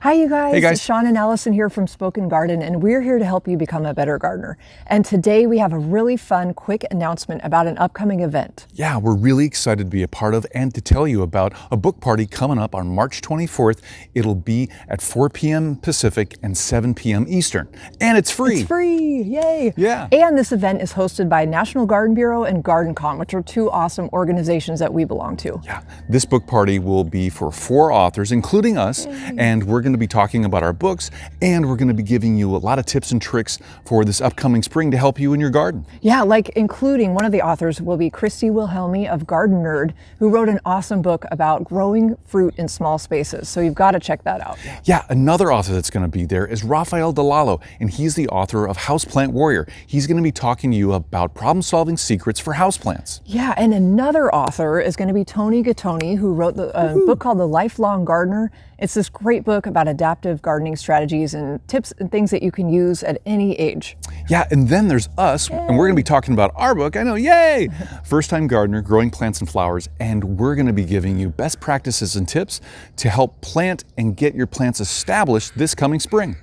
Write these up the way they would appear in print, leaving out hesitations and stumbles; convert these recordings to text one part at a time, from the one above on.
Hi, you guys. Hey, guys. Sean and Allison here from Spoken Garden, and we're here to help you become a better gardener. And today we have a really fun, quick announcement about an upcoming event. Yeah, we're really excited to be a part of and to tell you about a book party coming up on March 24th. It'll be at 4 p.m. Pacific and 7 p.m. Eastern. And it's free. It's free. Yay. Yeah. And this event is hosted by National Garden Bureau and GardenCon, which are two awesome organizations that we belong to. Yeah, this book party will be for 4 authors, including us, and we're going to be talking about our books, and we're going to be giving you a lot of tips and tricks for this upcoming spring to help you in your garden. Yeah, like including one of the authors will be Christy Wilhelmi of Garden Nerd, who wrote an awesome book about growing fruit in small spaces. So you've got to check that out. Yeah, another author that's going to be there is Raffaele di Lallo, and he's the author of Houseplant Warrior. He's going to be talking to you about problem-solving secrets for houseplants. Yeah, and another author is going to be Toni Gattone, who wrote the book called The Lifelong Gardener. It's this great book about adaptive gardening strategies and tips and things that you can use at any age. Yeah, and then there's us, and we're going to be talking about our book. I know, yay! First-time gardener, growing plants and flowers, and we're going to be giving you best practices and tips to help plant and get your plants established this coming spring.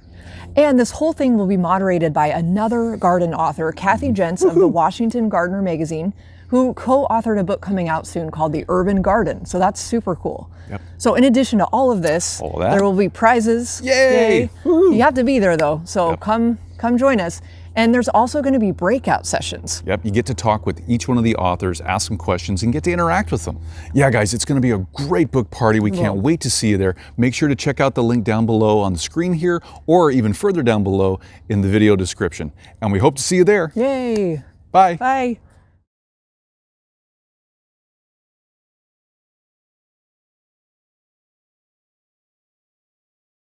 And this whole thing will be moderated by another garden author, Kathy Jentz of the Washington Gardener magazine, who co-authored a book coming out soon called The Urban Garden. So that's super cool. Yep. So in addition to all of this, there will be prizes. Yay! You have to be there though, so come join us. And there's also going to be breakout sessions. Yep, you get to talk with each one of the authors, ask some questions, and get to interact with them. Yeah, guys, it's going to be a great book party. We can't wait to see you there. Make sure to check out the link down below on the screen here, or even further down below in the video description. And we hope to see you there. Yay! Bye. Bye.